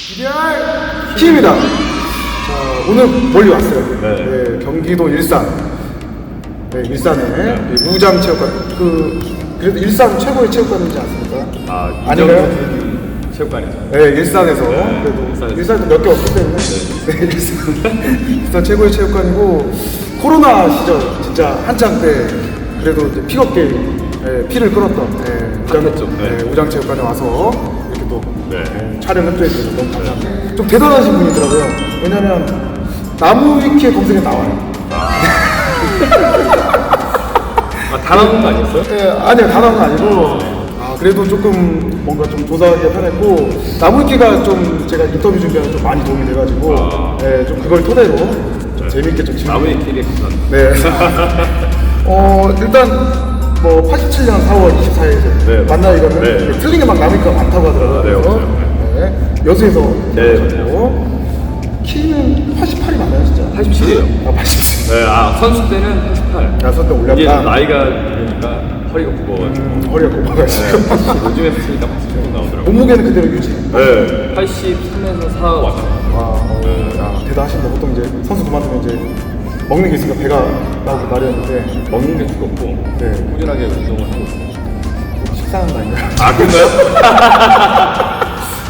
DBR 키입니다. 자, 오늘 멀리 왔어요. 네, 경기도 일산. 네, 일산에 우장체육관. 그래도 일산 최고의 체육관이지 않습니까? 아닌가요? 체육관이죠. 네, 일산에서. 그래도 일산에도 몇 개 없기 때문에. 네, 일산 최고의 체육관이고, 코로나 시절, 진짜 한창 때, 그래도 이제 픽업 게임, 피를 끌었던, 우장체육관에 와서, 이렇게 또, 촬영을 해주셔서 너무 감사합니다. 좀 대단하신 분이더라고요. 왜냐면, 나무 위키에 검색에 나와요. 단어는 아니었어요? 네, 아니요, 단어는 아니고. 그래도 조금 뭔가 좀 조사하기가 편했고, 나무위키가 좀 제가 인터뷰 준비하는 좀 많이 도움이 돼가지고, 좀 그걸 토대로 좀 재밌게 좀 나무위키에 네. 일단 뭐 87년 4월 24일에 만나 이거는 틀린 게 막 나무위키가 많다고 하더라고요. 여수에서 나오셨고, 키는 88이 맞나요, 진짜? 87이에요. 87. 네, 선수 때는 88. 선수 때 올렸다. 이제 나이가 되니까 허리가 굽어가지고. 허리가 굽어가지고. 요즘에 쓰니까 87도 나오더라고요. 몸무게는 그대로 유지. 네, 83에서 4 왔어요. 대단하신다. 보통 이제 선수 그만두면 이제 먹는 게 있으니까 배가 나오기 마련인데 먹는 게 죽었고, 꾸준하게 운동을 하고 있어요. 식사하는 거 아닌가요? 그런가요?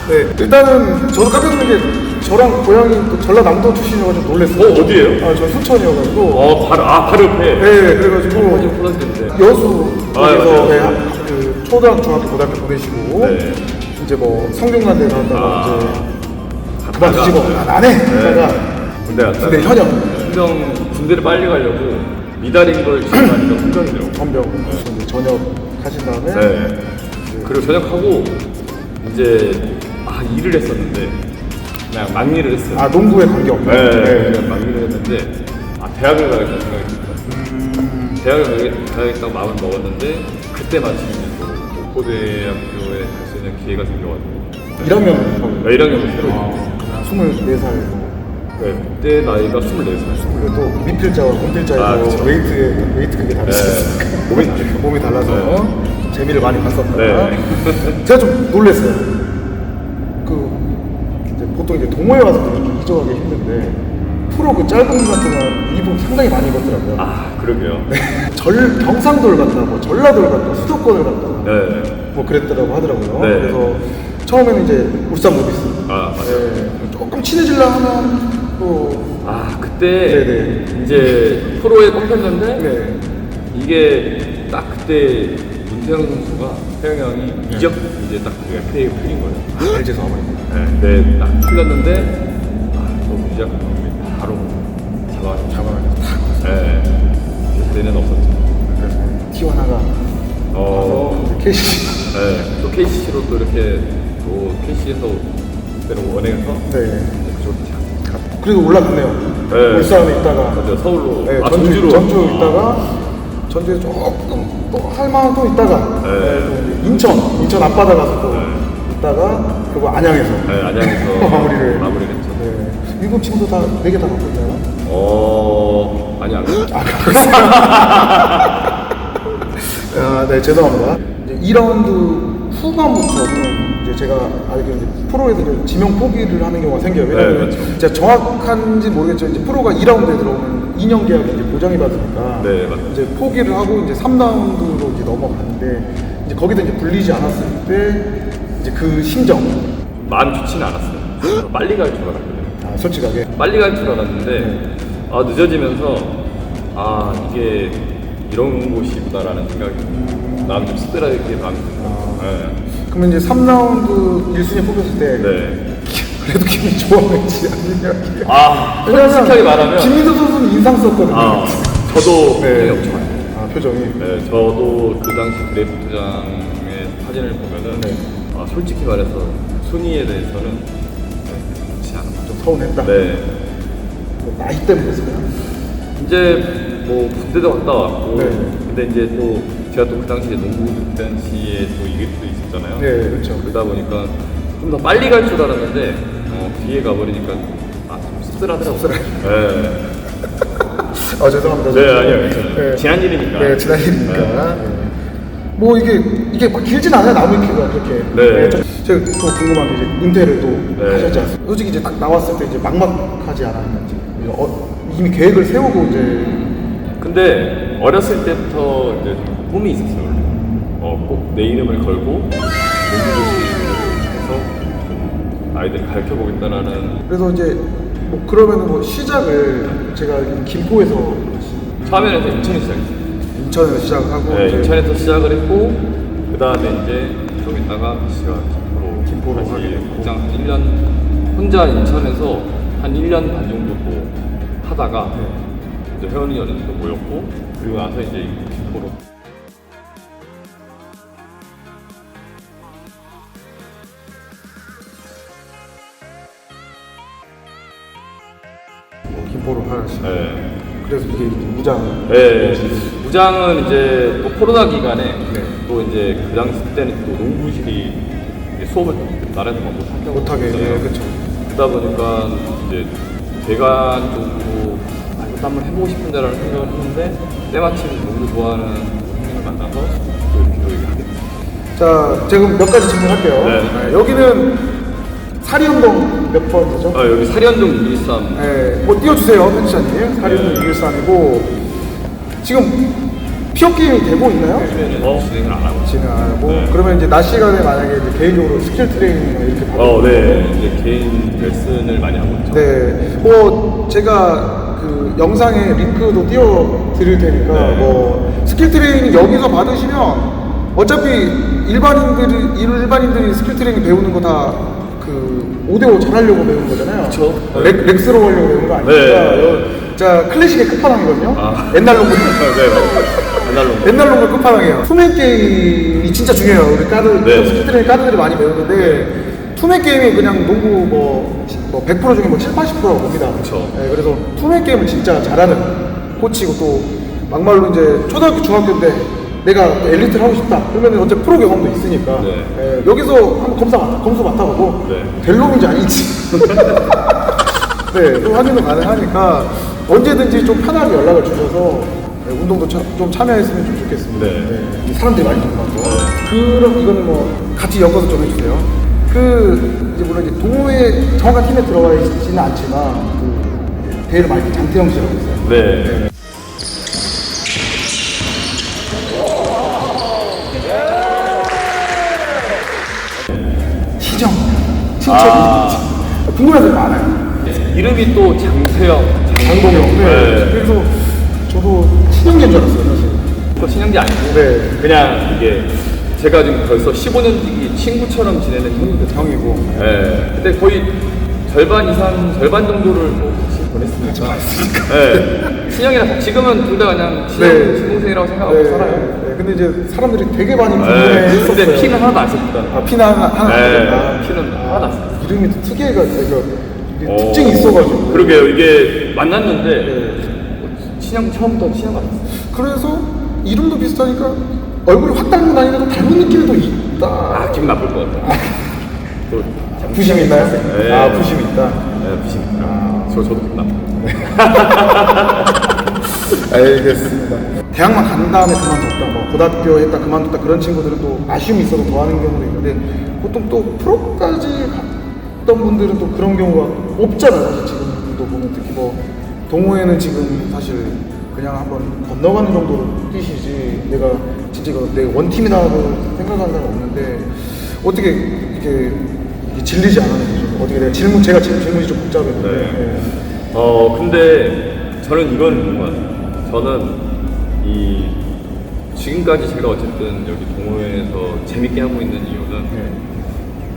네, 일단은 저도 깜짝 놀란 게 저랑 고향이 그 전라남도 출신이어서 좀 놀랐어요. 어디예요? 저 순천이어가지고. 바로 옆에. 네, 그래가지고 포장되는데. 여수 맞아요. 그 초등, 중학교, 고등학교 보내시고 이제 뭐 성균관대 나왔다가 이제 그만두시고 안 해! 하다가 군대 현역. 군대를 빨리 가려고 미달인 걸 지금 하니까 훈병이더라고요. 헌병. 이제 전역 하신 다음에 그리고 전역하고 이제 일을 했었는데 그냥 막일을 했어요. 농구에 관계없네. 그냥 막일을 했는데 대학을 가야겠다 생각이 들더라고요. 대학을 가야겠다고 마음을 먹었는데 그때 마침 목포대학교에 갈 수 있는 기회가 생겨가지고 1학년 1학년을 새로 24살. 그때 나이가 24살. 또 밑필자와 공필자에서 웨이트 그게 다르시니까 몸이 달라서 재미를 많이 봤었다가 제가 좀 놀랐어요. 이제 보통 이제 동호회 와서 이렇게 이적하기 힘든데 프로 그 짧은 기간 동안 이분 상당히 많이 입었더라고요. 그러게요. 경상도를 갔다, 뭐 전라도를 갔다, 수도권을 갔다, 뭐 그랬더라고 하더라고요. 그래서 처음에는 이제 울산 모비스. 맞아요. 조금 친해지려 하면 또 그때 이제 프로에 꼽혔는데 이게 딱 그때 문태영 선수가 태영이 형이 이적 이제 딱 FA가 풀린 거예요. LG에서 와버렸어요. 네, 딱 풀렸는데 너무 이적 바로 잡아가지고 그때는 없었죠. 그래서 T1가 KC. 또 KCC로 또 이렇게 또 KC에서 그때는 원행해서 그쪽으로 그래도 올라갔네요. 울산에 있다가 서울로 전주 있다가 전주에 조금 또 할만한 또 있다가 인천 앞바다 가서 또 있다가 그리고 안양에서 마무리를 했죠. 일본 친구도 다 4개 다 갖고 있나요? 아니 안 네, 죄송합니다. 이제 2라운드 후반부터는 이제 제가 알기로 이제 프로에서 이제 지명 포기를 하는 경우가 생겨요. 왜냐면 제가 정확한지 모르겠지만 이제 프로가 2라운드에 들어오면 2년 계약이 이제 보장이 받으니까 이제 포기를 하고 이제 3라운드로 이제 넘어가는데 이제 거기다 이제 불리지 않았을 때 이제 그 심정 마음이 좋지는 않았어요. 빨리 갈 줄 알았거든요. 솔직하게 빨리 갈 줄 알았는데 늦어지면서 이게 이런 곳이구나라는 생각이 마음이 좀 씁쓸하게 마음이 들어요. 그러면 이제 3라운드 1순위에 뽑혔을 때 그래도 기분이 좋았는지 아니면 솔직하게 말하면 김민수 선수는 인상 썼거든요. 저도 표정이 엄청 많아요. 표정이 저도 그 당시 드래프트장의 사진을 보면은 솔직히 말해서 순위에 대해서는 좋지 않은 것 좀 서운했다. 뭐 나이 때문에 그랬을까요? 이제 뭐 군대도 갔다 왔고 근데 이제 또 제가 또 그 당시에 농구 당시에 또 이게 또 있었잖아요. 그렇죠. 그러다 보니까 좀 더 빨리 갈 줄 알았는데 뒤에 가버리니까 좀 씁쓸하더라고요. 죄송합니다. 아니요. 지난 일이니까. 지난 일이니까. 뭐 이게 막 길진 않아요, 나무위키가 그렇게. 네. 제가 또 궁금한 게 이제 은퇴를 또 네. 하셨지 않습니까? 솔직히 이제 딱 나왔을 때 이제 막막하지 않았는지 이미 계획을 세우고 이제. 근데 어렸을 때부터 이제 좀 꿈이 있었어요. 원래. 꼭 내 이름을 걸고 농구도시에서 아이들 가르쳐 보겠다라는. 그래서 이제 뭐 그러면은 뭐 시작을 제가 김포에서 처음에는 이제 인천에 시작했어요. 인천에서 시작을 하고 네, 이제 인천에서 시작을 했고 그 다음에 이제 좀 있다가 제가 김포로 하게 다시 됐고. 직장 한 1년 혼자 인천에서 한 1년 반 정도 또 하다가 이제 회원이 어느 정도 모였고 그리고 나서 이제 김포로. 김포로 하시. 네. 그래서 이게 무장. 네. 무장은 이제 또 코로나 기간에 네. 또 이제 그 당시 때는 또 농구실이 이제 수업을 나라에서 못하게. 네, 그렇죠. 그러다 보니까 이제 제가 좀 이것도 한번 해보고 싶은데라는 생각을 했는데 때마침 농구 좋아하는 선생님을 만나서 또 이렇게 하게 됐어요. 자, 제가 몇 가지 질문할게요. 네. 여기는 사리운동 몇 번이죠? 여기 사리연동 213. 네, 뭐 띄워주세요, 편집자님. 사리운동 네. 213이고 지금 피업 게임이 되고 있나요? 요즘에는 진행을 안 하고. 진행 안 하고. 네. 그러면 이제 낮 시간에 만약에 이제 개인적으로 스킬 트레이닝을 이렇게 받고. 네. 이제 개인 레슨을 많이 하고 있죠. 네, 뭐 제가 그 영상에 링크도 띄워 드릴 테니까 네. 뭐 스킬 트레이닝 여기서 받으시면 어차피 일반인들이 스킬 트레이닝 배우는 거 다 그 5대5 잘하려고 배우는 거잖아요. 그쵸. 렉스로 하려고 배우는 거 아니니까. 네. 자, 클래식의 끝판왕이거든요. 아. 옛날 농구. 네, 맞아요. 옛날 농구 끝판왕이에요. 투맨 게임이 진짜 중요해요. 우리 네. 스킬 트레이닝 카드들이 많이 배우는데 투맨 게임이 그냥 농구 뭐 100% 중에 뭐 7, 80%가 봅니다. 그쵸. 네, 그래서 투맨 게임을 진짜 잘하는 코치고 또 막말로 이제 초등학교, 중학교 때 내가 또 엘리트를 하고 싶다. 그러면 어차피 프로 경험도 있으니까 네. 여기서 한번 검수 맡아보고 네. 될 놈인지 아닌지 네, 또 확인도 가능하니까 언제든지 좀 편하게 연락을 주셔서 운동도 좀 참여했으면 좀 좋겠습니다. 네. 사람들이 많이 궁금하죠. 그럼 이거는 뭐 같이 엮어서 좀 해주세요. 이제 물론 이제 동호회 정확한 팀에 들어가 있지는 않지만 그 대회를 많이 장태영 씨라고 있어요. 네. 시정, 친척, 궁금한 데 많아요. 이름이 또 장세영, 장동영. 네. 네. 그래서 저도 친형제인 줄 알았어요, 사실. 또 친형제 아니고 네. 그냥 이게 제가 지금 벌써 15년 지기 친구처럼 지내는 형이거든요. 형이고. 네. 근데 거의 절반 정도를 뭐 같이 보냈으니까. 네. 친형이라 지금은 둘 다 그냥 친동생이라고 생각하고 살아요. 네. 근데 이제 사람들이 되게 많이 네. 궁금해했었어요. 근데 피는 하나도 안 썼다. 아, 피는 하나. 네. 피는 하나도 안 썼어. 이름이 또 특이해가지고 이게 특징이 있어가지고. 그러게요. 이게 만났는데 친형 처음부터 친형 같았어요. 그래서 이름도 비슷하니까 얼굴이 확 닮은 아니라도 닮은 느낌도 있다. 기분 나쁠 것 같아. 또 부심이 있나요? 네. 부심이 있다. 네, 부심 있다. 저도 기분 나빠. 알겠습니다. 대학만 간 다음에 그만뒀다, 뭐 고등학교 했다 그만뒀다 그런 친구들은 또 아쉬움이 있어도 더 하는 경우도 있는데 보통 또 프로까지 갔던 분들은 또 그런 경우가 없잖아요. 사실 지금도 보면 특히 뭐 동호회는 지금 사실 그냥 한번 건너가는 정도로 뛰시지 내가 진짜 이거 내 원팀이라고 생각하는 사람은 없는데 어떻게 이게 질리지 않았는 거죠? 어떻게 내가 제가 질문이 좀 복잡했는데. 네. 근데 저는 이건 있는 것 같아요. 저는 지금까지 제가 어쨌든 여기 동호회에서 재밌게 하고 있는 이유는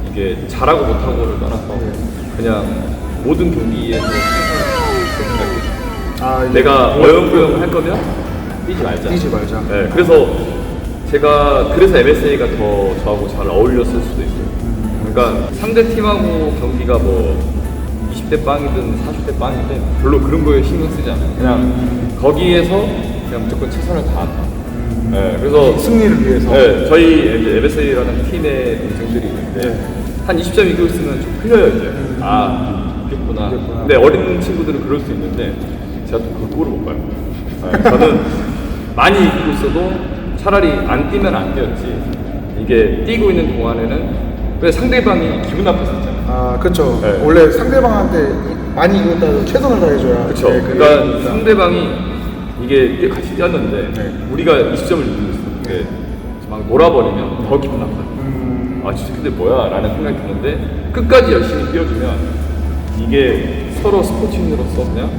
이게 잘하고 못하고를 떠나서 그냥 모든 경기에서 생각해요. 내가 어영부영 할 거면 뛰지 말자. 네, 그래서 MSA가 더 저하고 잘 어울렸을 수도 있어요. 그러니까 상대 팀하고 경기가 뭐 20대 빵이든 40대 빵이든 별로 그런 거에 신경 쓰지 않아요. 그냥 거기에서 그냥 무조건 최선을 다한다. 네, 그래서 승리를 위해서. 네, 저희 이제 MSA라는 팀의 동생들이 있는데 한 20점 이기고 있으면 좀 흘려요 이제. 이겼구나. 근데 어린 친구들은 그럴 수 있는데 제가 또 그 꼴을 못 봐요. 네, 저는 많이 이기고 있어도 차라리 안 뛰면 안 뛰었지. 이게 뛰고 있는 동안에는 왜 상대방이 기분 나빴었잖아. 아, 그쵸. 네. 원래 상대방한테 많이 이겼다 최선을 다해줘야. 그렇죠. 네, 그러니까 상대방이 이게 같이 뛰었는데 네. 우리가 20점을 누리고 있어. 이게 막 몰아버리면 더 기분 나빠. 아 진짜 근데 뭐야? 라는 생각이 드는데 끝까지 열심히 뛰어주면 이게 서로 스포츠인으로서 그냥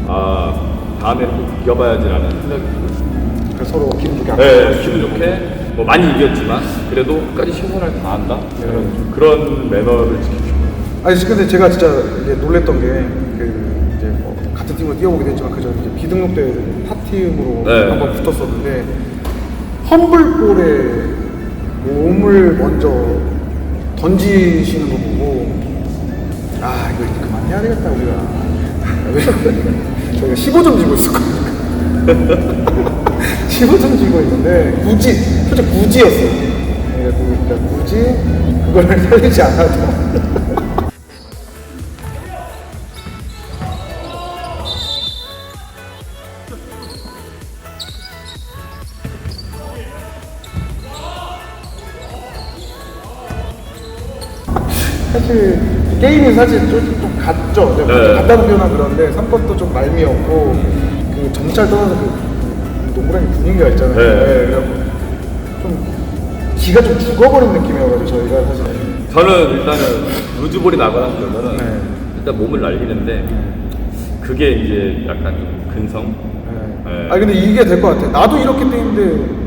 아 다음에 또 이겨봐야지라는 생각이 들어요. 그래서 서로 기분 좋게. 네, 기분 좋게 뭐 많이 이겼지만 그래도 끝까지 최선을 다한다. 그런 매너를 지키고 싶어요. 아니 근데 제가 진짜 이게 놀랬던 게 그 이제 뭐 같은 팀으로 뛰어보게 됐지만 그전 이제 비등록대 타팀으로 네. 한번 붙었었는데 험블볼에 몸을 먼저 던지시는 거 보고 아 이거 이제 그만해야 되겠다 우리가. 왜 저희가 15점 지고 있었거든요. 15점 지고 있는데 굳이 솔직히 굳이였어요. 그러니까 굳이 그걸 살리지 않아도. 사실 게임이 사실 좀 같죠. 네. 같다는 표현은 그런데 3번도 좀 말미였고 그 정찰 떠나서 그 농구라는 분위기가 있잖아요. 네. 그래갖고 좀 기가 좀 죽어버린 느낌이어가지고 저희가 사실. 저는 일단은 루즈볼이 나거나 그러면은 네. 일단 몸을 날리는데 그게 이제 약간 좀 근성. 네. 네. 아니 근데 이게 될 것 같아. 나도 이렇게 뛰는데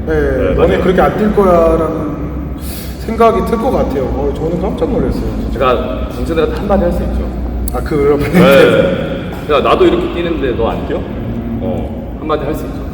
네, 너네 맞아요. 그렇게 안 뛸 거야라는 생각이 들 것 같아요. 저는 깜짝 놀랐어요. 진짜. 제가 동생들한테 한마디 할 수 있죠. 아 그러면 네. 야 나도 이렇게 뛰는데 너 안 뛰어? 한마디 할 수 있죠.